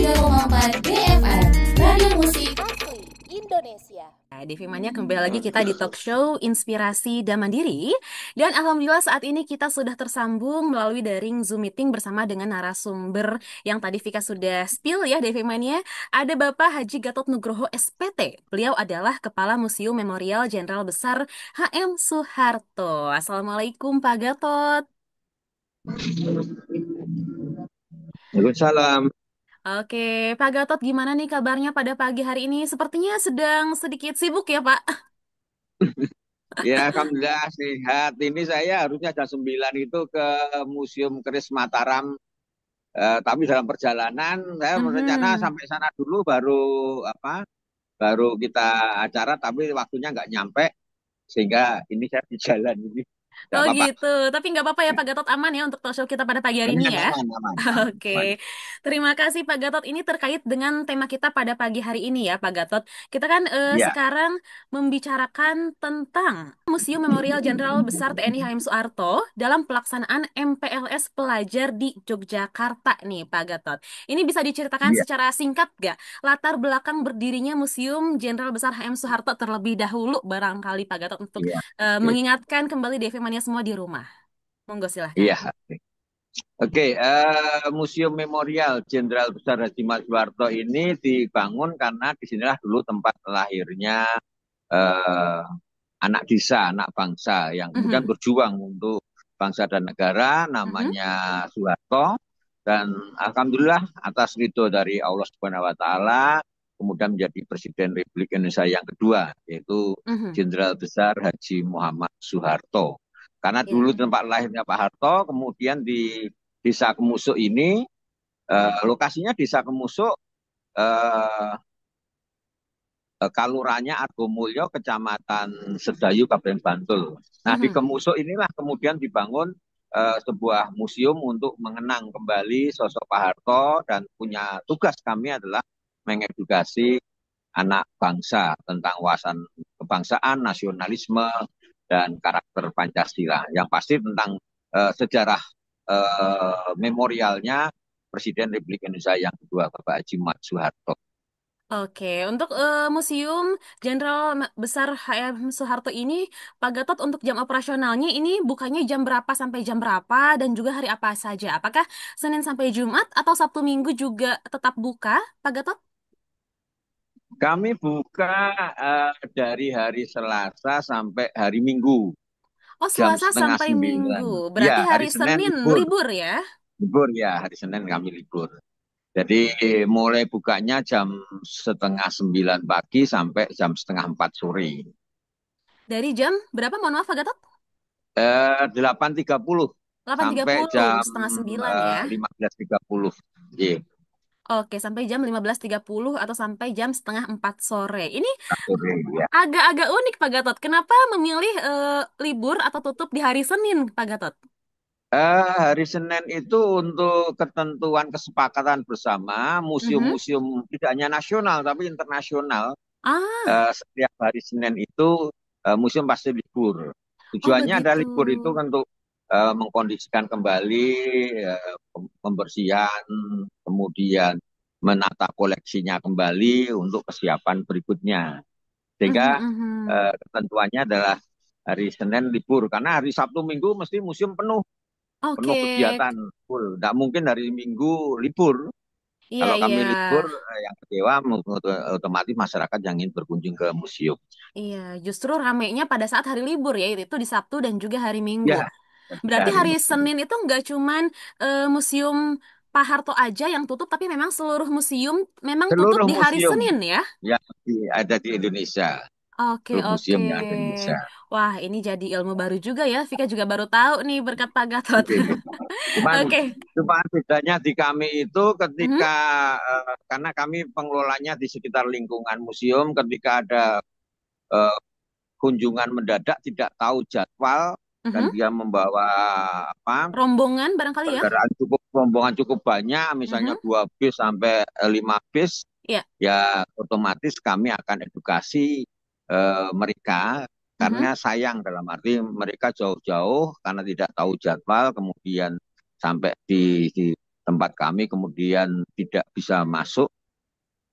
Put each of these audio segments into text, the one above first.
103,4 BFM, Radio Musik Asli Indonesia. Devi Mania, kembali lagi kita di talk show Inspirasi dan Mandiri. Dan alhamdulillah saat ini kita sudah tersambung melalui daring Zoom meeting bersama dengan narasumber yang tadi Vika sudah spill ya, Devi Mania. Ada Bapak Haji Gatot Nugroho SPT. Beliau adalah Kepala Museum Memorial Jenderal Besar HM Soeharto. Assalamualaikum Pak Gatot. Waalaikumsalam. Oke, Pak Gatot, gimana nih kabarnya pada pagi hari ini? Sepertinya sedang sedikit sibuk ya, Pak? Ya, alhamdulillah sehat. Ini saya harusnya jam 9 itu ke Museum Keris Mataram. Tapi dalam perjalanan saya berencana Mhm. sampai sana dulu baru kita acara, tapi waktunya nggak nyampe sehingga ini saya di jalan ini. Nggak Oh apa-apa. gitu, tapi nggak apa-apa ya Pak Gatot, aman ya untuk talk show kita pada pagi hari ini Aman, ya. aman, aman, aman, aman. Oke, terima kasih Pak Gatot. Ini terkait dengan tema kita pada pagi hari ini ya Pak Gatot. Kita kan Ya, sekarang membicarakan tentang Museum Memorial Jenderal Besar TNI HM Soeharto dalam pelaksanaan MPLS pelajar di Yogyakarta nih Pak Gatot. Ini bisa diceritakan iya, secara singkat gak latar belakang berdirinya Museum Jenderal Besar HM Soeharto terlebih dahulu barangkali Pak Gatot untuk iya. Oke, mengingatkan kembali Devi Mania semua di rumah. Monggo silahkan. iya. Oke, Museum Memorial Jenderal Besar Haji Mas Soeharto ini dibangun karena disinilah dulu tempat lahirnya eh, anak desa, anak bangsa yang kemudian Mhm, berjuang untuk bangsa dan negara, mhm, namanya Soeharto. Dan alhamdulillah atas ridho dari Allah Subhanahu wa taala kemudian menjadi Presiden Republik Indonesia yang kedua, yaitu mhm. Jenderal Besar Haji Muhammad Soeharto. Karena dulu Ya. tempat lahirnya Pak Harto, kemudian di Desa Kemusuk ini, lokasinya Desa Kemusuk, eh, Kalurahnya Argomulyo, Kecamatan Sedayu, Kabupaten Bantul. Nah, di Mhm. Kemusuk inilah kemudian dibangun sebuah museum untuk mengenang kembali sosok Pak Harto, dan punya tugas kami adalah mengedukasi anak bangsa tentang wawasan kebangsaan, nasionalisme, dan karakter Pancasila. Yang pasti tentang sejarah memorialnya Presiden Republik Indonesia yang kedua, Bapak Haji Mat Soeharto. Oke, untuk Museum Jenderal Besar HM Soeharto ini, Pak Gatot untuk jam operasionalnya ini bukanya jam berapa sampai jam berapa dan juga hari apa saja? Apakah Senin sampai Jumat atau Sabtu Minggu juga tetap buka, Pak Gatot? Kami buka dari hari Selasa sampai hari Minggu, Oh, jam Selasa setengah sampai sembilan. Minggu. Berarti Ya, hari hari Senin Senin libur. libur ya? Libur ya, hari Senin kami libur. Jadi mulai bukanya jam setengah 9 pagi sampai jam setengah 4 sore. Dari jam berapa? Mohon maaf, Pak Gatot. 8.30 Delapan tiga sampai puluh jam setengah 9 ya. 15.30. Iya, Oke, sampai jam 15.30 atau sampai jam setengah 4 sore. Ini sore ya. agak-agak unik, Pak Gatot. Kenapa memilih libur atau tutup di hari Senin, Pak Gatot? Hari Senin itu untuk ketentuan kesepakatan bersama Mhm. museum-museum tidak hanya nasional tapi internasional. Ah, Setiap hari Senin itu museum pasti libur. oh Tujuannya ada begitu. libur itu untuk mengkondisikan kembali pembersihan, kemudian menata koleksinya kembali untuk kesiapan berikutnya. Mhm, Sehingga mhm. ketentuannya adalah hari Senin libur karena hari Sabtu Minggu mesti museum penuh, Oke, penuh kegiatan full. Tidak mungkin hari Minggu libur. iya Kalau iya kami libur, yang kecewa otomatis masyarakat yang ingin berkunjung ke museum. iya. Justru ramenya pada saat hari libur ya, itu di Sabtu dan juga hari Minggu. Ya, Berarti hari hari Minggu. Senin itu nggak cuman Museum Pak Harto aja yang tutup, tapi memang seluruh museum memang tutup Seluruh di hari museum Senin ya? yang ada di Indonesia, Oke, seluruh oke. museum yang ada di Indonesia. Wah, ini jadi ilmu baru juga ya. Vika juga baru tahu nih berkat Pak Gatot. Oke. Cuman, Oke. cuman bedanya di kami itu Mhm, ketika karena kami pengelolanya di sekitar lingkungan museum, ketika ada eh, kunjungan mendadak tidak tahu jadwal dan mhm. dia membawa apa Rombongan barangkali ya? kendaraan cukup rombongan cukup banyak, misalnya Mhm. 2 bis sampai 5 bis, Iya. ya otomatis kami akan edukasi mereka Mhm. karena sayang dalam arti mereka jauh-jauh karena tidak tahu jadwal kemudian sampai di tempat kami kemudian tidak bisa masuk.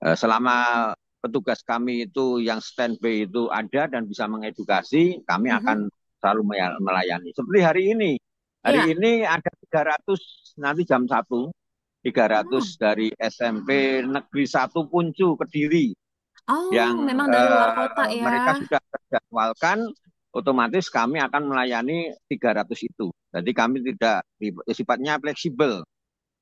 Selama petugas kami itu yang standby itu ada dan bisa mengedukasi, kami Mhm. akan selalu melayani. Seperti hari ini. Hari Iya. ini ada 300 nanti jam 1, Oh. 300 dari SMP Negeri 1 Puncu Kediri Oh, yang memang dari luar kota ya. mereka sudah terjadwalkan, otomatis kami akan melayani 300 itu. Jadi kami tidak sifatnya fleksibel.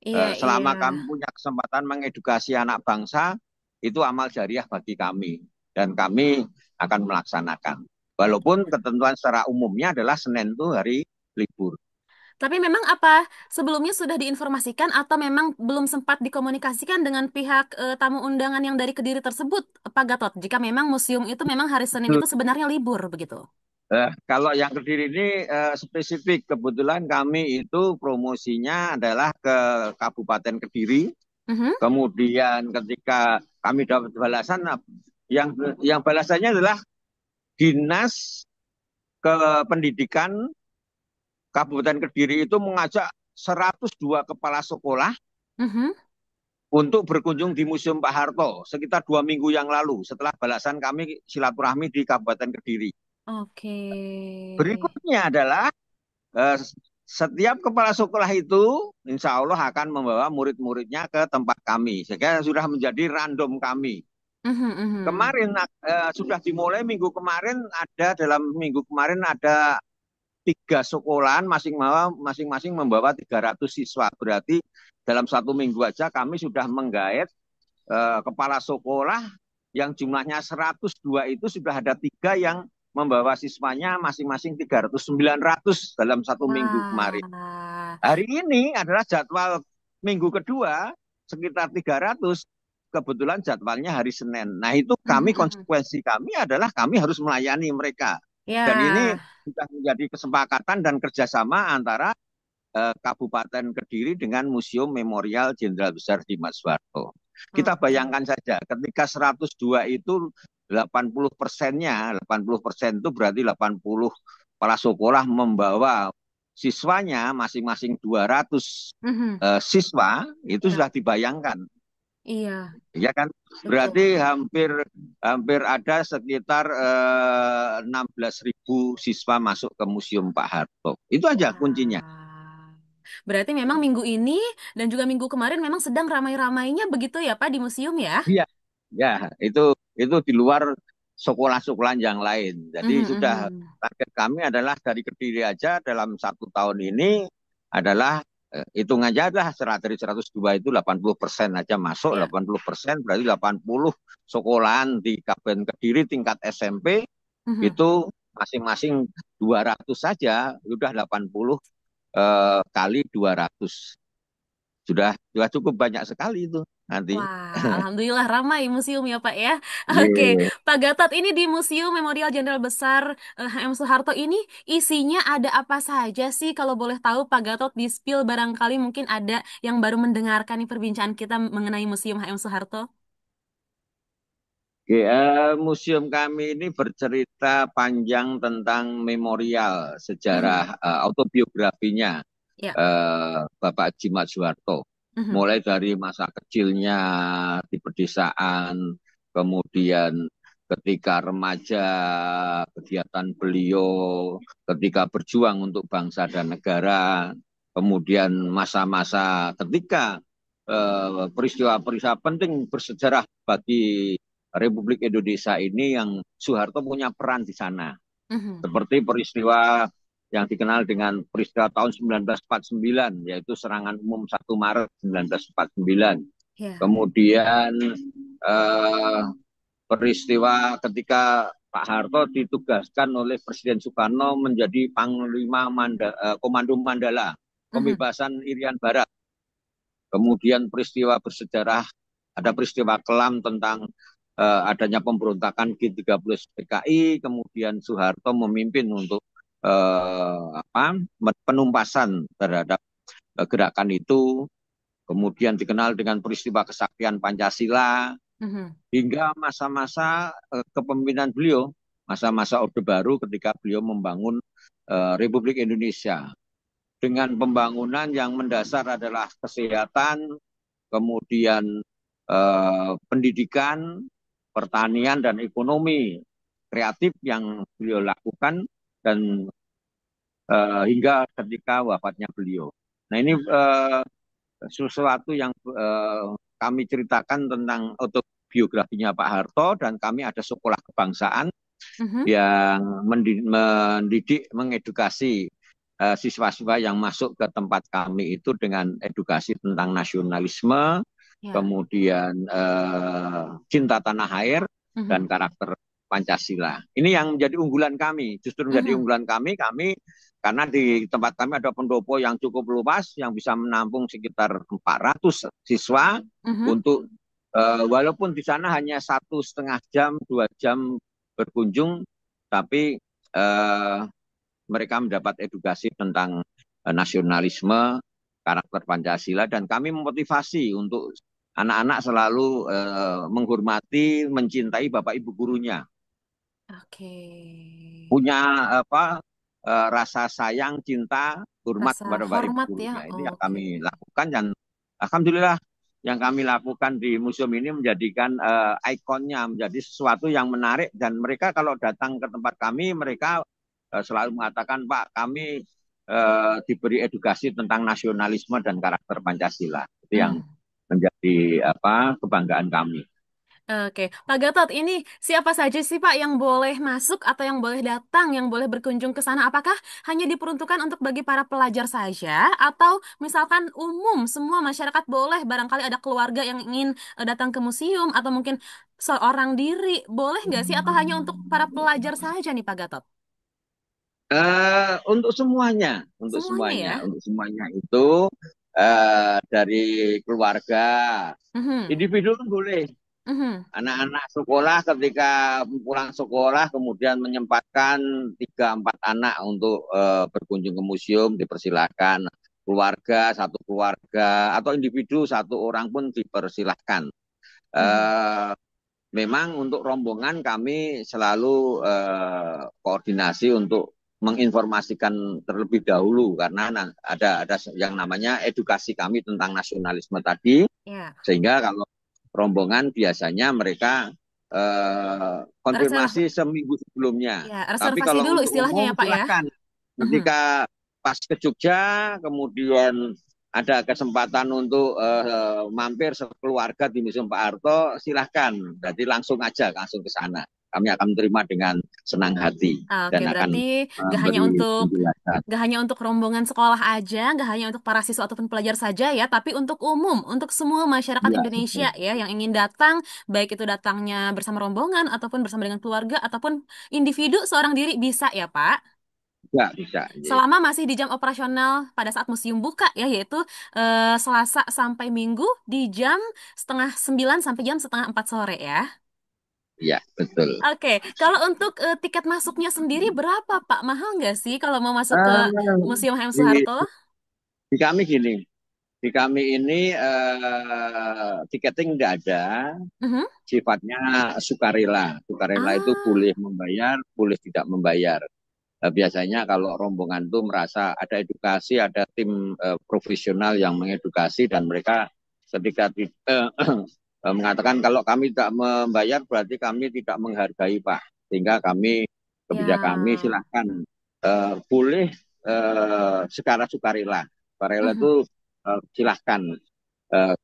Iya, iya. Selama kami punya kesempatan mengedukasi anak bangsa, itu amal jariah bagi kami. Dan kami akan melaksanakan. Walaupun ketentuan secara umumnya adalah Senin itu hari libur. Tapi memang apa sebelumnya sudah diinformasikan atau memang belum sempat dikomunikasikan dengan pihak tamu undangan yang dari Kediri tersebut, Pak Gatot? Jika memang museum itu memang hari Senin itu sebenarnya libur begitu. Kalau yang Kediri ini spesifik, kebetulan kami itu promosinya adalah ke Kabupaten Kediri. Mhm. Kemudian ketika kami dapat balasan, yang balasannya adalah Dinas Kependidikan Kabupaten Kediri itu mengajak 102 kepala sekolah Mhm. untuk berkunjung di Museum Pak Harto sekitar 2 minggu yang lalu setelah balasan kami silaturahmi di Kabupaten Kediri. Oke. Berikutnya adalah eh, setiap kepala sekolah itu insya Allah akan membawa murid-muridnya ke tempat kami. Sehingga sudah menjadi random kami. Mhm, mhm. Kemarin sudah dimulai minggu kemarin, dalam minggu kemarin ada 3 sekolahan masing-masing membawa 300 siswa. Berarti dalam 1 minggu aja kami sudah menggait kepala sekolah yang jumlahnya 102 itu sudah ada 3 yang membawa siswanya masing-masing 300, 900 dalam 1 minggu kemarin. Wah. Hari ini adalah jadwal minggu kedua sekitar 300, kebetulan jadwalnya hari Senin. Nah itu Mhm, kami, mhm. konsekuensi kami adalah kami harus melayani mereka. Dan ini Ya. sudah menjadi kesepakatan dan kerjasama antara Kabupaten Kediri dengan Museum Memorial Jenderal Besar Dimas Soeharto. Kita Oke. bayangkan saja, ketika 102 itu 80%-nya, 80% itu berarti 80 kepala sekolah membawa siswanya masing-masing 200 Mhm. siswa, itu Ya. sudah dibayangkan. Iya, Ya kan? betul. Berarti hampir hampir ada sekitar 16.000 siswa masuk ke Museum Pak Harto. Itu aja kuncinya. Wah. Berarti memang minggu ini dan juga minggu kemarin memang sedang ramai-ramainya begitu ya, Pak, di museum ya? Iya, ya itu di luar sekolah-sekolah yang lain. Jadi Mhm, sudah mhm. target kami adalah dari Kediri aja dalam 1 tahun ini adalah hitung aja lah dari 102 itu 80% aja masuk, Ya. 80% berarti 80 sekolahan di Kabupaten Kediri tingkat SMP Mhm. itu masing-masing 200 saja, sudah 80 kali 200. Sudah cukup banyak sekali itu nanti. Wah, alhamdulillah ramai museum ya, Pak ya. Oke, Iya. Pak Gatot, ini di Museum Memorial Jenderal Besar HM Soeharto ini isinya ada apa saja sih? Kalau boleh tahu, Pak Gatot di spill barangkali mungkin ada yang baru mendengarkan nih perbincangan kita mengenai Museum HM Soeharto. Museum kami ini bercerita panjang tentang memorial Mhm. sejarah autobiografinya Ya. Bapak Jimat Soeharto. Mhm. Mulai dari masa kecilnya di pedesaan, kemudian ketika remaja, kegiatan beliau, ketika berjuang untuk bangsa dan negara, kemudian masa-masa ketika peristiwa-peristiwa penting bersejarah bagi Republik Indonesia ini yang Soeharto punya peran di sana. Mhm. Seperti peristiwa yang dikenal dengan peristiwa tahun 1949, yaitu serangan umum 1 Maret 1949. Ya. Kemudian eh, peristiwa ketika Pak Harto ditugaskan oleh Presiden Soekarno menjadi Panglima Komando Mandala, Mhm. pembebasan Irian Barat. Kemudian peristiwa bersejarah, ada peristiwa kelam tentang adanya pemberontakan G30 PKI, kemudian Soeharto memimpin untuk penumpasan terhadap gerakan itu, kemudian dikenal dengan peristiwa kesaktian Pancasila, Mhm. hingga masa-masa kepemimpinan beliau, masa-masa Orde Baru ketika beliau membangun Republik Indonesia. dengan pembangunan yang mendasar adalah kesehatan, kemudian pendidikan, pertanian, dan ekonomi kreatif yang beliau lakukan dan hingga ketika wafatnya beliau. Nah ini sesuatu yang kami ceritakan tentang autobiografinya Pak Harto, dan kami ada sekolah kebangsaan yang mendidik, mengedukasi siswa-siswa yang masuk ke tempat kami itu dengan edukasi tentang nasionalisme, Ya. kemudian cinta tanah air, dan karakter Pancasila. Ini yang menjadi unggulan kami, justru menjadi unggulan kami karena di tempat kami ada pendopo yang cukup luas, yang bisa menampung sekitar 400 siswa untuk walaupun di sana hanya 1,5 jam, 2 jam berkunjung, tapi mereka mendapat edukasi tentang nasionalisme, karakter Pancasila, dan kami memotivasi untuk anak-anak selalu menghormati, mencintai bapak ibu gurunya. Oke. Punya rasa sayang, cinta, hormat Rasa kepada bapak ibu hormat ya. gurunya. Ini yang Oke. kami lakukan, dan alhamdulillah yang kami lakukan di museum ini menjadikan ikonnya menjadi sesuatu yang menarik, dan mereka kalau datang ke tempat kami, mereka selalu mengatakan, Pak, kami diberi edukasi tentang nasionalisme dan karakter Pancasila. Itu yang menjadi kebanggaan kami. Oke, Pak Gatot, ini siapa saja sih Pak yang boleh masuk atau yang boleh datang, yang boleh berkunjung ke sana? Apakah hanya diperuntukkan untuk bagi para pelajar saja, atau misalkan umum semua masyarakat boleh? Barangkali ada keluarga yang ingin datang ke museum, atau mungkin seorang diri, boleh nggak sih? Atau hanya untuk para pelajar saja nih Pak Gatot? Untuk semuanya, Semuanya ya? untuk semuanya itu dari keluarga, Mhm, individu pun boleh. mhm, Anak-anak sekolah ketika pulang sekolah kemudian menyempatkan 3-4 anak untuk berkunjung ke museum, dipersilahkan. Keluarga, satu keluarga, atau individu 1 orang pun dipersilahkan. mhm. Memang untuk rombongan kami selalu koordinasi untuk menginformasikan terlebih dahulu, karena ada yang namanya edukasi kami tentang nasionalisme tadi, Ya, sehingga kalau rombongan biasanya mereka reserv, konfirmasi seminggu sebelumnya. ya, Tapi reservasi kalau dulu untuk istilahnya umum ya Pak ya. silahkan. Mhm. Ketika pas ke Jogja, kemudian ada kesempatan untuk mampir sekeluarga di Museum Pak Harto, silahkan. Jadi langsung aja, langsung ke sana. Kami akan menerima dengan senang hati Oke, dan akan berarti gak hanya memberi untuk penjelasan. gak hanya untuk rombongan sekolah aja, gak hanya untuk para siswa ataupun pelajar saja ya, tapi untuk umum, untuk semua masyarakat Ya, Indonesia betul. ya yang ingin datang, baik itu datangnya bersama rombongan ataupun bersama dengan keluarga ataupun individu seorang diri bisa ya, Pak. Bisa, bisa. Ya. Selama masih di jam operasional pada saat museum buka ya, yaitu Selasa sampai Minggu di jam 8:30 sampai jam 3:30 sore ya. Ya, betul. Oke, kalau untuk tiket masuknya sendiri berapa, Pak? Mahal nggak sih kalau mau masuk ke Eh, Museum HM di, Soeharto? di kami gini, di kami ini tiketing tidak ada, Mhm. sifatnya sukarela. Sukarela itu Ah, boleh membayar, boleh tidak membayar. Biasanya kalau rombongan itu merasa ada edukasi, ada tim profesional yang mengedukasi, dan mereka ketika mengatakan kalau kami tidak membayar berarti kami tidak menghargai, Pak. Sehingga kami, kebijakan kami ya. silahkan boleh secara sukarela. Sukarela Mhm. itu silahkan eh,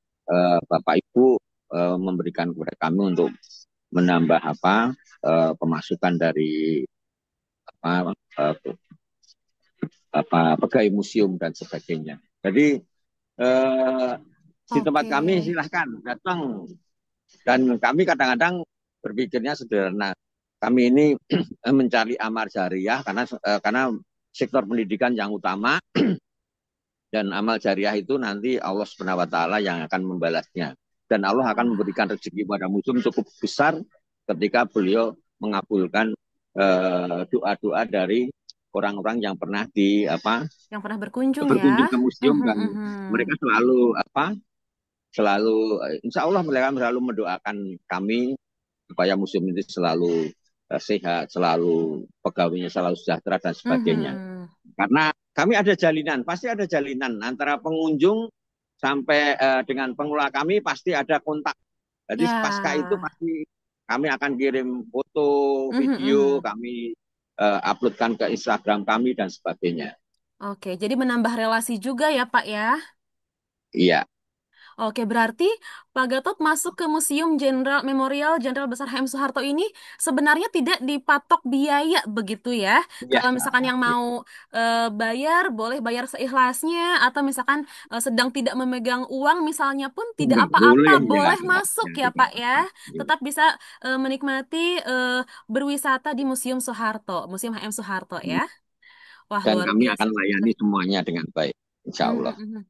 Bapak Ibu memberikan kepada kami untuk menambah pemasukan dari apa, pegawai museum dan sebagainya. Jadi eh, di tempat Oke. kami silahkan datang, dan kami kadang-kadang berpikirnya sederhana. Kami ini mencari amal jariah karena sektor pendidikan yang utama, dan amal jariah itu nanti Allah Subhanahu wa taala yang akan membalasnya. Dan Allah akan Wah, memberikan rezeki pada museum cukup besar ketika beliau mengabulkan doa-doa dari orang-orang yang pernah yang pernah berkunjung berkunjung ya. ke museum, Mhm, dan mhm. mereka selalu insya Allah mereka selalu mendoakan kami supaya museum ini selalu sehat, selalu pegawainya selalu sejahtera dan sebagainya. Mhm. Karena kami ada jalinan, pasti ada jalinan antara pengunjung sampai dengan pengelola kami pasti ada kontak. Jadi pasca itu Ya. pasti kami akan kirim foto, Mhm, video, mhm. kami uploadkan ke Instagram kami dan sebagainya. Oke, jadi menambah relasi juga ya Pak ya. Iya, Oke, berarti Pak Gatot masuk ke Museum Jenderal Memorial Jenderal Besar HM Soeharto ini sebenarnya tidak dipatok biaya begitu ya. iya, Kalau misalkan yang mau bayar, boleh bayar seikhlasnya, atau misalkan sedang tidak memegang uang misalnya pun tidak nggak apa-apa, boleh ya. boleh masuk ya Pak ya. Tetap bisa menikmati berwisata di Museum Soeharto, Museum HM Soeharto ya. Wah, Dan luar kami biasa akan layani sekali. semuanya dengan baik, insya Mhm, Allah. mhm.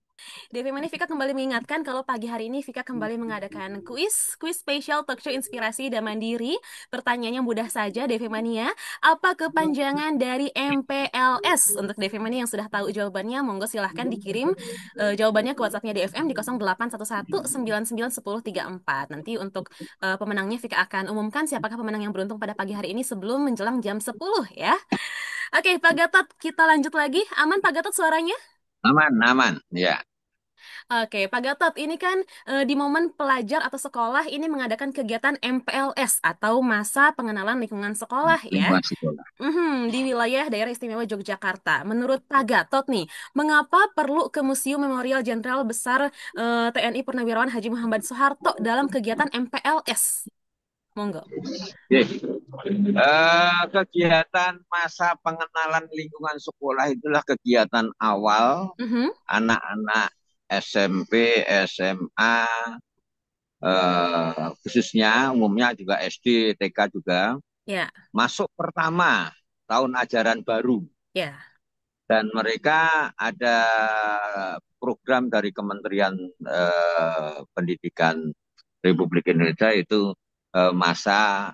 Devi Mani, Vika kembali mengingatkan kalau pagi hari ini Vika kembali mengadakan kuis spesial talk show inspirasi dan mandiri. Pertanyaannya mudah saja, Devi Mania. Apa kepanjangan dari MPLS? Untuk Devi Mania yang sudah tahu jawabannya, monggo silahkan dikirim jawabannya ke WhatsApp-nya DFM di 0811 99 10 34. Nanti untuk pemenangnya Vika akan umumkan siapakah pemenang yang beruntung pada pagi hari ini sebelum menjelang jam 10 ya. Oke, Pak Gatot, kita lanjut lagi. Aman Pak Gatot suaranya? Aman, aman, ya. Oke, Pak Gatot, ini kan di momen pelajar atau sekolah ini mengadakan kegiatan MPLS atau Masa Pengenalan Lingkungan Sekolah ya, Lingkungan sekolah. di wilayah Daerah Istimewa Yogyakarta. Menurut Pak Gatot nih, mengapa perlu ke Museum Memorial Jenderal Besar TNI Purnawirawan Haji Muhammad Soeharto dalam kegiatan MPLS? Monggo. Oke. Kegiatan masa pengenalan lingkungan sekolah itulah kegiatan awal Mhm, anak-anak SMP, SMA, khususnya umumnya juga SD, TK juga ya, masuk pertama tahun ajaran baru ya. dan mereka ada program dari Kementerian Pendidikan Republik Indonesia itu masa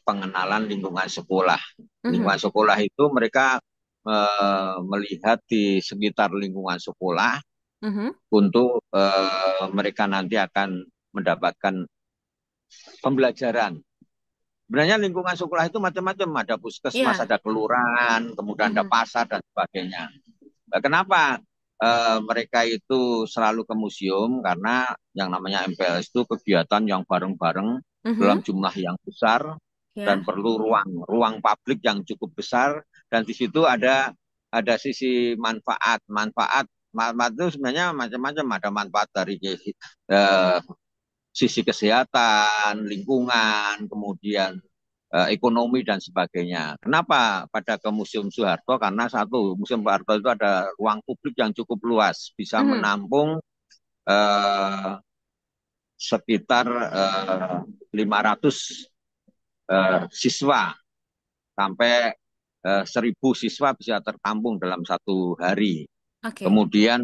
pengenalan lingkungan sekolah. Mhm, Lingkungan sekolah itu mereka melihat di sekitar lingkungan sekolah mhm. untuk mereka nanti akan mendapatkan pembelajaran. Sebenarnya lingkungan sekolah itu macam-macam, ada puskesmas, Ya. ada kelurahan, kemudian ada Mhm, pasar dan sebagainya. Nah, kenapa mereka itu selalu ke museum? Karena yang namanya MPLS itu kegiatan yang bareng-bareng mhm. dalam jumlah yang besar Ya. dan perlu ruang publik yang cukup besar dan di situ ada sisi manfaat itu sebenarnya macam-macam, ada manfaat dari sisi kesehatan, lingkungan, kemudian ekonomi dan sebagainya. Kenapa pada ke Museum Soeharto? Karena satu, Museum Soeharto itu ada ruang publik yang cukup luas, bisa Mhm. menampung eh, sekitar 500 siswa sampai 1.000 siswa bisa tertampung dalam satu hari. Oke. Kemudian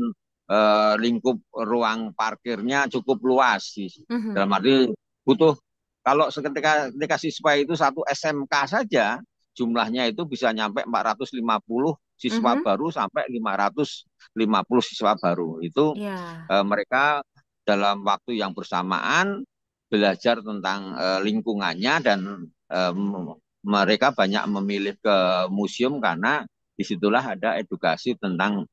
lingkup ruang parkirnya cukup luas. Mhm. Dalam arti butuh kalau ketika siswa itu satu SMK saja jumlahnya itu bisa nyampe 450 siswa Mhm. baru sampai 550 siswa baru. Itu Ya. mereka dalam waktu yang bersamaan belajar tentang lingkungannya dan eh, mereka banyak memilih ke museum karena disitulah ada edukasi tentang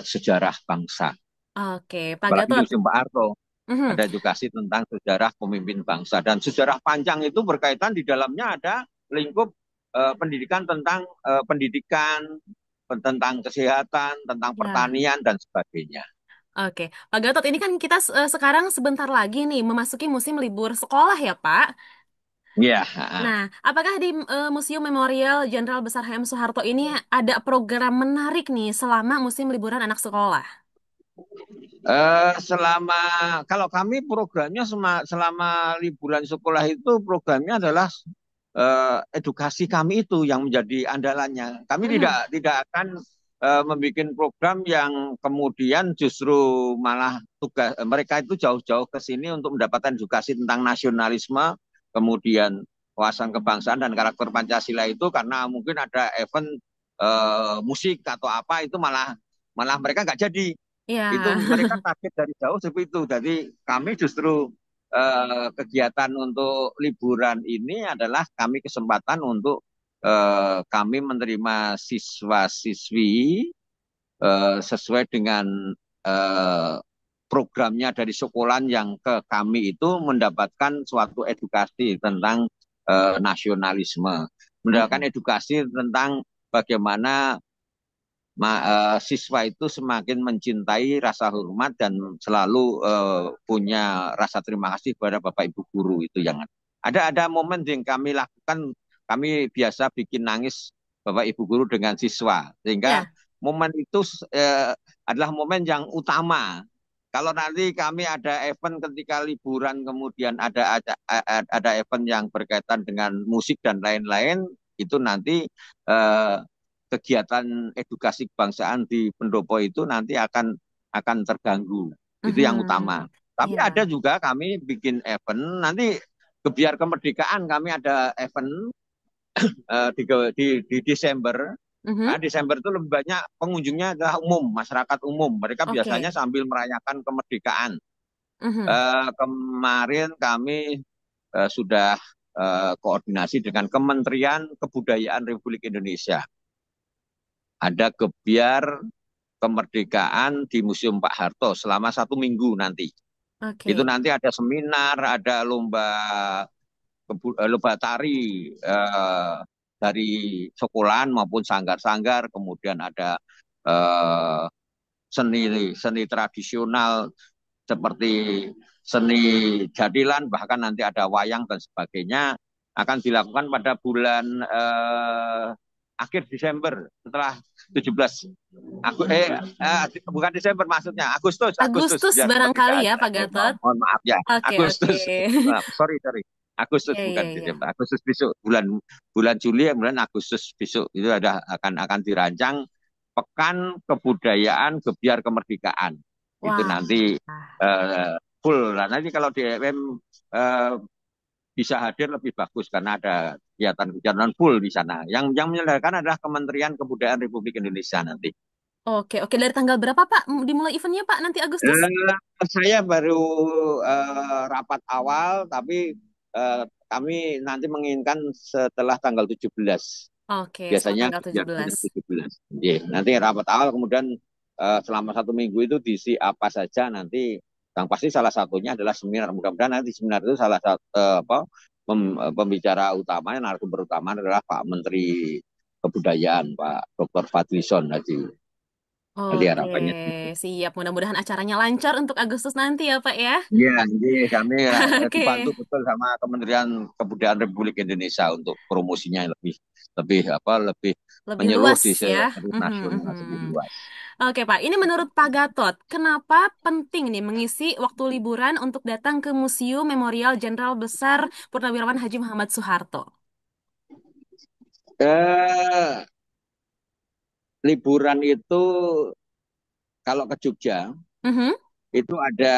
sejarah bangsa. Oke, Pak Apalagi Gatot. Museum Pak Harto, Mhm. ada edukasi tentang sejarah pemimpin bangsa. Dan sejarah panjang itu berkaitan di dalamnya ada lingkup pendidikan tentang pendidikan, tentang kesehatan, tentang Ya. pertanian, dan sebagainya. Oke, Pak Gatot, ini kan kita sekarang sebentar lagi nih memasuki musim libur sekolah ya, Pak. Ya, Nah, apakah di Museum Memorial Jenderal Besar HM Soeharto ini ada program menarik nih selama musim liburan anak sekolah? selama kalau kami programnya selama liburan sekolah itu programnya adalah edukasi kami itu yang menjadi andalannya. Kami tidak Mhm. tidak akan membuat program yang kemudian justru malah tugas mereka itu jauh-jauh ke sini untuk mendapatkan edukasi tentang nasionalisme, kemudian wawasan kebangsaan dan karakter Pancasila itu karena mungkin ada event musik atau apa itu malah malah mereka nggak jadi. Itu Ya. mereka target dari jauh seperti itu. Jadi kami justru kegiatan untuk liburan ini adalah kami kesempatan untuk kami menerima siswa-siswi sesuai dengan eh, programnya dari sekolah yang ke kami itu mendapatkan suatu edukasi tentang nasionalisme, mendapatkan Mhm. edukasi tentang bagaimana siswa itu semakin mencintai rasa hormat dan selalu punya rasa terima kasih kepada Bapak Ibu guru itu yang ada momen yang kami lakukan, kami biasa bikin nangis Bapak Ibu guru dengan siswa sehingga Ya. momen itu adalah momen yang utama. Kalau nanti kami ada event ketika liburan kemudian ada event yang berkaitan dengan musik dan lain-lain itu nanti eh, kegiatan edukasi kebangsaan di pendopo itu nanti akan terganggu. Itu yang utama. Mhm. Tapi ada Ya. juga kami bikin event nanti kebiar kemerdekaan kami ada event di Desember. Mhm. Nah, Desember itu lebih banyak pengunjungnya adalah umum, masyarakat umum. Mereka biasanya Oke. sambil merayakan kemerdekaan. Mhm. Kemarin kami sudah koordinasi dengan Kementerian Kebudayaan Republik Indonesia. Ada gebiar kemerdekaan di Museum Pak Harto selama 1 minggu nanti. Itu Oke. nanti ada seminar, ada lomba tari dari sekolahan maupun sanggar-sanggar, kemudian ada eh, seni seni tradisional seperti seni jadilan, bahkan nanti ada wayang dan sebagainya akan dilakukan pada bulan akhir Desember setelah 17 bukan Desember maksudnya Agustus Agustus biar barangkali kemerdekaan ya, Pak ya. Gatot. Mohon maaf ya, Oke, oke. Agustus. Sorry Agustus Iya, iya, bukan iya. Desember. Agustus besok bulan bulan Juli bulan Agustus besok itu ada akan dirancang pekan kebudayaan gebiar kemerdekaan. Itu Wah. nanti full. Nah, nanti kalau DMM bisa hadir lebih bagus karena ada kegiatan-kegiatan full di sana. Yang menyelenggarakan adalah Kementerian Kebudayaan Republik Indonesia nanti. Oke, oke. Dari tanggal berapa, Pak? Dimulai eventnya, Pak, nanti Agustus? Saya baru rapat awal, tapi kami nanti menginginkan setelah tanggal 17. Oke, setelah Biasanya tanggal kegiatannya 17. 17. Yeah, nanti rapat awal, kemudian selama 1 minggu itu diisi apa saja nanti. Yang pasti salah satunya adalah seminar. Mudah-mudahan nanti seminar itu salah satu pembicara utamanya, narasumber utama adalah Pak Menteri Kebudayaan, Pak Dr. Fadlison Haji. Nanti Oke, harapannya gitu. siap. Mudah-mudahan acaranya lancar untuk Agustus nanti ya, Pak ya. Iya, jadi kami dibantu Oke, betul sama Kementerian Kebudayaan Republik Indonesia untuk promosinya lebih lebih apa lebih lebih menyeluruh luas di ya. seluruh Mhm, nasional mhm. lebih luas. Oke, Pak. Ini menurut Pak Gatot, kenapa penting nih mengisi waktu liburan untuk datang ke Museum Memorial Jenderal Besar Purnawirawan Haji Muhammad Soeharto? Eh, liburan itu kalau ke Jogja Mhm. itu ada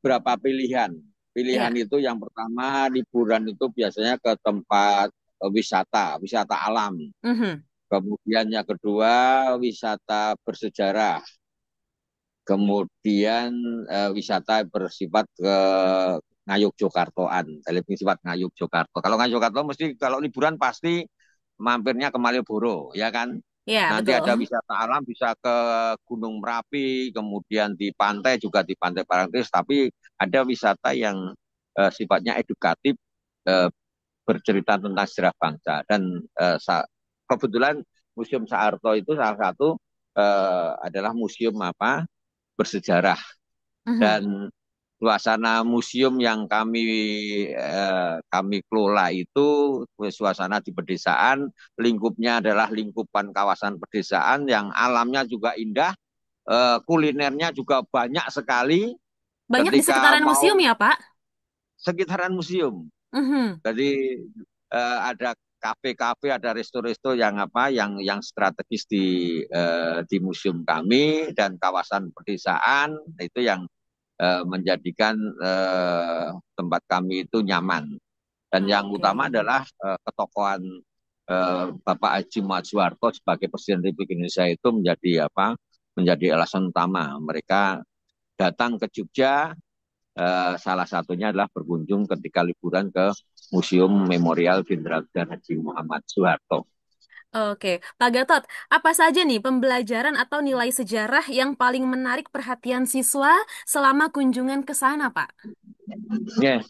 berapa pilihan. Pilihan Ya. itu yang pertama liburan itu biasanya ke tempat wisata alam. Mhm. Kemudian yang kedua wisata bersejarah. Kemudian wisata bersifat ke Ngayog Jogartoan, lebih sifat Ngayog Jogarto. Kalau Ngayog Jogarto mesti kalau liburan pasti mampirnya ke Malioboro, ya kan? Ya, Nanti ada betul. wisata alam bisa ke Gunung Merapi, kemudian di pantai juga di Pantai Parangtritis, tapi ada wisata yang sifatnya edukatif, eh, bercerita tentang sejarah bangsa. Dan kebetulan Museum Soeharto itu salah satu adalah museum apa bersejarah Mhm. dan suasana museum yang kami kelola itu suasana di pedesaan, lingkupnya adalah lingkupan kawasan pedesaan yang alamnya juga indah, kulinernya juga banyak sekali Banyak di ketika sekitaran museum mau ya, Pak? sekitaran museum. Mhm. Jadi ada kafe-kafe, ada resto-resto yang yang strategis di museum kami dan kawasan pedesaan itu yang menjadikan tempat kami itu nyaman. Dan yang Oke. utama adalah ketokohan Bapak Haji Muhammad Soeharto sebagai Presiden Republik Indonesia itu menjadi menjadi alasan utama mereka datang ke Jogja salah satunya adalah berkunjung ketika liburan ke Museum Memorial Jenderal Haji Muhammad Soeharto. Oke, Pak Gatot, apa saja nih pembelajaran atau nilai sejarah yang paling menarik perhatian siswa selama kunjungan ke sana, Pak? Ya,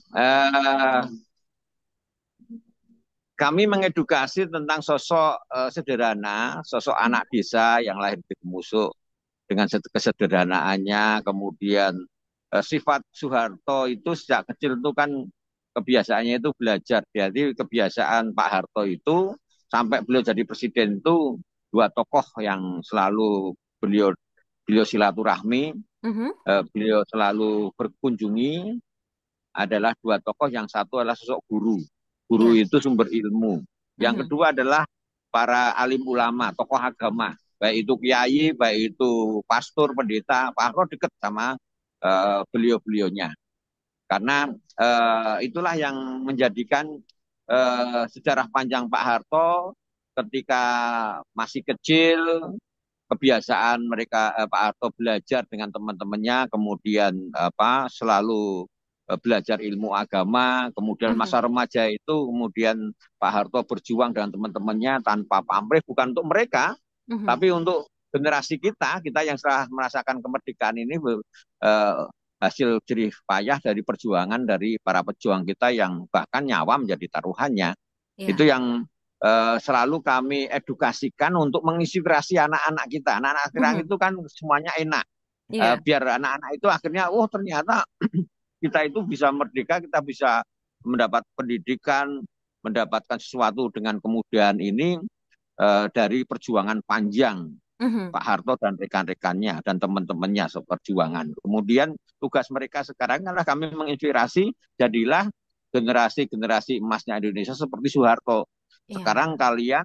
kami mengedukasi tentang sosok sederhana, sosok anak desa yang lahir di Gemusuk dengan kesederhanaannya, kemudian sifat Soeharto itu sejak kecil itu kan kebiasaannya itu belajar. Jadi kebiasaan Pak Harto itu sampai beliau jadi presiden itu dua tokoh yang selalu beliau beliau silaturahmi, Mhm, beliau selalu berkunjungi adalah dua tokoh. Yang satu adalah sosok guru. Guru ya. itu sumber ilmu. Yang Mhm, kedua adalah para alim ulama, tokoh agama. Baik itu kiai, baik itu pastor, pendeta. Pak Harto dekat sama beliau-beliaunya. Karena itulah yang menjadikan sejarah panjang Pak Harto ketika masih kecil, kebiasaan mereka Pak Harto belajar dengan teman-temannya, kemudian selalu belajar ilmu agama, kemudian mhm, masa remaja itu kemudian Pak Harto berjuang dengan teman-temannya tanpa pamrih, bukan untuk mereka, mhm. tapi untuk generasi kita yang setelah merasakan kemerdekaan ini eh, hasil jerih payah dari perjuangan dari para pejuang kita yang bahkan nyawa menjadi taruhannya. Itu Ya. yang selalu kami edukasikan untuk menginspirasi anak-anak kita. Anak-anak sekarang Mhm, itu kan semuanya enak. iya. Biar anak-anak itu akhirnya, oh ternyata kita itu bisa merdeka, kita bisa mendapat pendidikan, mendapatkan sesuatu dengan kemudahan ini dari perjuangan panjang Mhm, Pak Harto dan rekan-rekannya dan teman-temannya seperjuangan. Kemudian tugas mereka sekarang adalah kami menginspirasi, jadilah generasi-generasi emasnya Indonesia seperti Soeharto. iya. Sekarang kalian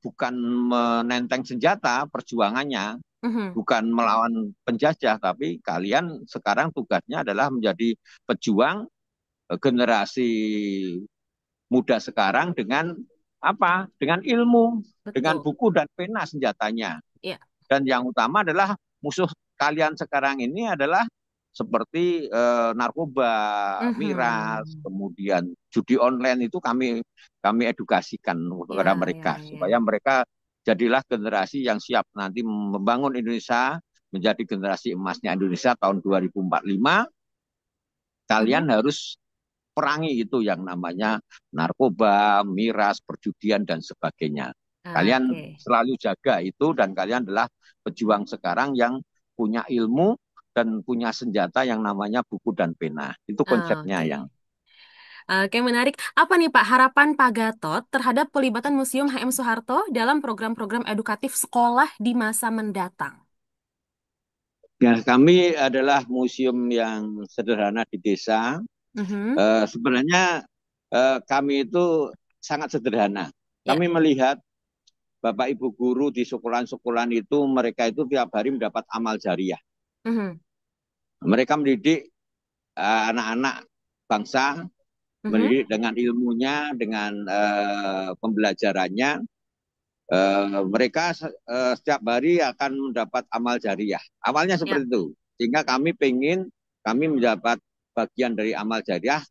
bukan menenteng senjata perjuangannya, Mhm, bukan melawan penjajah, tapi kalian sekarang tugasnya adalah menjadi pejuang generasi muda sekarang dengan apa? Dengan ilmu, dengan betul. buku dan pena senjatanya. Iya. Dan yang utama adalah musuh kalian sekarang ini adalah seperti narkoba, miras, Mhm. kemudian judi online itu kami edukasikan kepada Ya, mereka ya, supaya ya. mereka jadilah generasi yang siap nanti membangun Indonesia menjadi generasi emasnya Indonesia tahun 2045. Mhm. Kalian harus perangi itu yang namanya narkoba, miras, perjudian dan sebagainya. Kalian Oke. selalu jaga itu dan kalian adalah pejuang sekarang yang punya ilmu dan punya senjata yang namanya buku dan pena. Itu konsepnya yang Oke. Oke, menarik. Apa nih Pak harapan Pak Gatot terhadap pelibatan Museum HM Soeharto dalam program-program edukatif sekolah di masa mendatang? ya, kami adalah museum yang sederhana di desa. Mhm. Sebenarnya kami itu sangat sederhana. Ya. Kami melihat Bapak Ibu guru di sekolah-sekolah itu mereka itu tiap hari mendapat amal jariah. Mhm. Mereka mendidik anak-anak bangsa, Mhm. mendidik dengan ilmunya, dengan pembelajarannya. Mereka setiap hari akan mendapat amal jariah. Awalnya Ya. seperti itu. Sehingga kami pengen kami mendapat bagian dari amal jariah.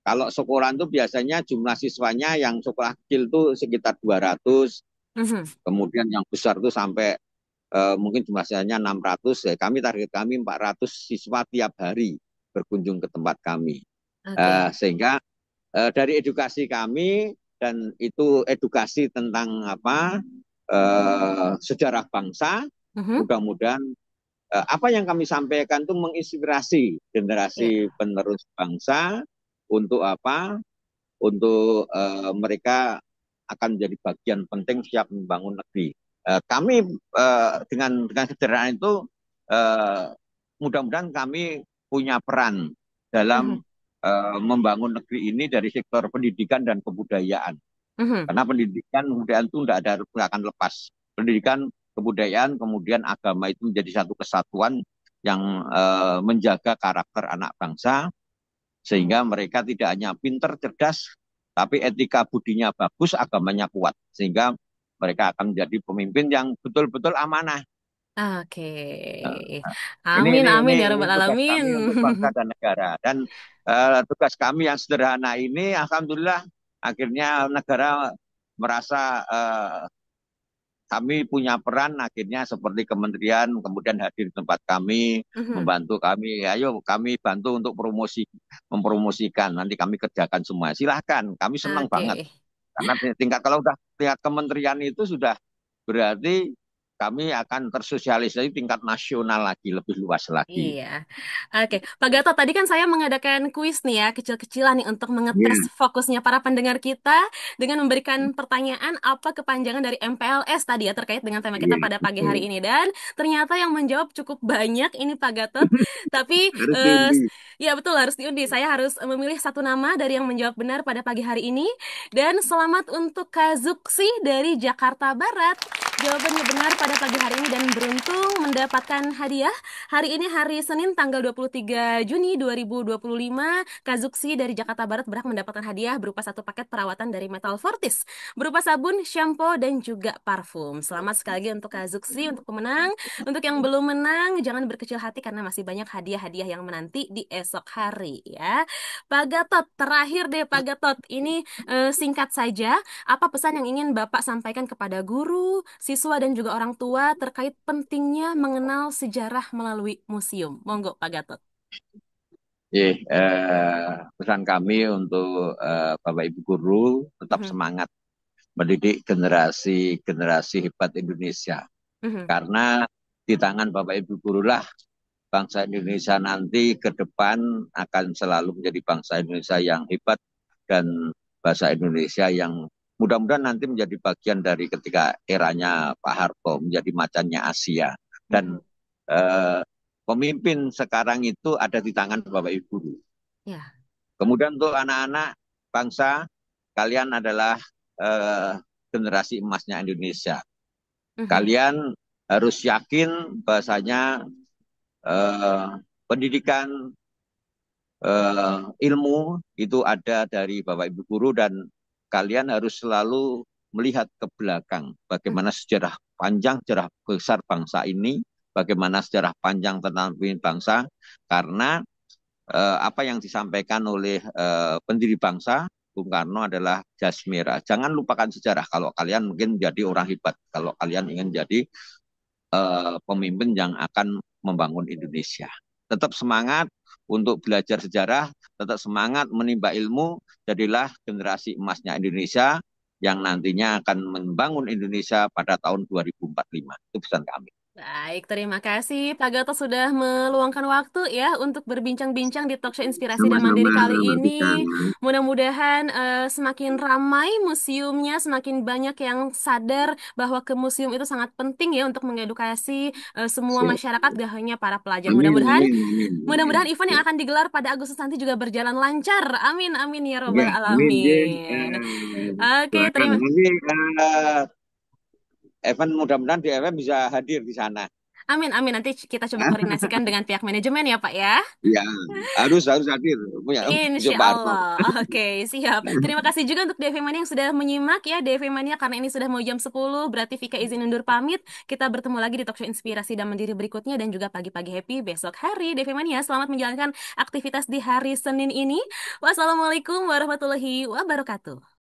Kalau sekolah itu biasanya jumlah siswanya yang sekolah kecil itu sekitar 200, Mhm. kemudian yang besar itu sampai mungkin jumlah siswanya 600. Ya, target kami 400 siswa tiap hari berkunjung ke tempat kami. Oke. Sehingga dari edukasi kami dan itu edukasi tentang sejarah bangsa, Mhm. mudah-mudahan apa yang kami sampaikan itu menginspirasi Ya. generasi penerus bangsa untuk untuk mereka akan menjadi bagian penting siap membangun negeri. Kami dengan sederhana itu eh, mudah-mudahan kami punya peran Mhm. dalam membangun negeri ini dari sektor pendidikan dan kebudayaan. Mhm. Karena pendidikan kebudayaan itu tidak akan lepas. Pendidikan, kebudayaan, kemudian agama itu menjadi satu kesatuan yang menjaga karakter anak bangsa sehingga mereka tidak hanya pinter, cerdas, tapi etika budinya bagus, agamanya kuat. Sehingga mereka akan menjadi pemimpin yang betul-betul amanah. Oke. Nah, ini Amin, ini ini amin ya ini Rabbal tugas Alamin. kami untuk bangsa dan negara. Dan tugas kami yang sederhana ini, alhamdulillah, akhirnya negara merasa kami punya peran, akhirnya seperti kementerian kemudian hadir di tempat kami, Mhm. membantu kami. Ayo kami bantu untuk mempromosikan. Nanti kami kerjakan semua. Silahkan, kami senang banget. Oke. Karena tingkat kalau udah tingkat kementerian itu sudah berarti kami akan tersosialisasi tingkat nasional lagi, lebih luas lagi. Iya. Oke, Pak Gatot, tadi kan saya mengadakan kuis nih ya, kecil-kecilan nih untuk mengetes Iya. fokusnya para pendengar kita dengan memberikan pertanyaan apa kepanjangan dari MPLS tadi ya terkait dengan tema kita Iya, pada pagi hari betul. ini. Dan ternyata yang menjawab cukup banyak ini Pak Gatot. Tapi Harus diundi. ya betul harus diundi. Saya harus memilih satu nama dari yang menjawab benar pada pagi hari ini. Dan selamat untuk Kazuksi dari Jakarta Barat. Jawabannya benar pada pagi hari ini dan beruntung mendapatkan hadiah. Hari ini hari Senin tanggal 23 Juni 2025, Kazuksi dari Jakarta Barat berhak mendapatkan hadiah berupa satu paket perawatan dari Metal Fortis, berupa sabun, shampoo, dan juga parfum. Selamat sekali lagi untuk Kazuksi, untuk pemenang. Untuk yang belum menang, jangan berkecil hati karena masih banyak hadiah-hadiah yang menanti di esok hari ya. Pak Gatot, terakhir deh Pak Gatot, ini singkat saja, apa pesan yang ingin Bapak sampaikan kepada guru, siswa, dan juga orang tua terkait pentingnya mengenal sejarah melalui museum? Monggo, Pak Gatot. Pesan kami untuk Bapak Ibu guru tetap Mhm, semangat mendidik generasi-generasi hebat Indonesia. mhm, Karena di tangan Bapak Ibu guru lah bangsa Indonesia nanti ke depan akan selalu menjadi bangsa Indonesia yang hebat dan bahasa Indonesia yang mudah-mudahan nanti menjadi bagian dari ketika eranya Pak Harto menjadi macannya Asia. Dan mhm. eh, pemimpin sekarang itu ada di tangan Bapak Ibu guru. Ya. Kemudian untuk anak-anak bangsa, kalian adalah eh, generasi emasnya Indonesia. Mhm, Kalian harus yakin bahasanya eh, pendidikan ilmu itu ada dari Bapak Ibu guru dan kalian harus selalu melihat ke belakang mhm, bagaimana sejarah panjang, sejarah besar bangsa ini, bagaimana sejarah panjang tentang bangsa, karena apa yang disampaikan oleh pendiri bangsa Bung Karno adalah jas merah. Jangan lupakan sejarah kalau kalian mungkin menjadi orang hebat, kalau kalian ingin jadi pemimpin yang akan membangun Indonesia. Tetap semangat untuk belajar sejarah, tetap semangat menimba ilmu, jadilah generasi emasnya Indonesia yang nantinya akan membangun Indonesia pada tahun 2045. Itu pesan kami. Baik, terima kasih Pak Gatot sudah meluangkan waktu ya untuk berbincang-bincang di Talkshow Inspirasi dan Sama-sama, Mandiri kali Mbak Tika. ini. Mudah-mudahan semakin ramai museumnya, semakin banyak yang sadar bahwa ke museum itu sangat penting ya untuk mengedukasi semua Siap. masyarakat, gak hanya para pelajar. Amin, Mudah-mudahan, amin, amin, amin. mudah-mudahan event yang Ya. akan digelar pada Agustus nanti juga berjalan lancar. Amin, amin ya Ya, robbal amin, Jin. alamin. Oke, Doakan terima. nanti Evan mudah-mudahan di Evan bisa hadir di sana. Amin, amin. Nanti kita coba koordinasikan dengan pihak manajemen ya, Pak ya. Ya, harus hadir. Punya Insya Pak Harto. Allah. Oke, siap. Terima kasih juga untuk DV Mania yang sudah menyimak ya. DV Mania karena ini sudah mau jam 10, berarti Vika izin undur pamit. Kita bertemu lagi di Talkshow Inspirasi dan Mandiri berikutnya dan juga pagi-pagi happy besok hari. DV Mania, selamat menjalankan aktivitas di hari Senin ini. Wassalamualaikum warahmatullahi wabarakatuh.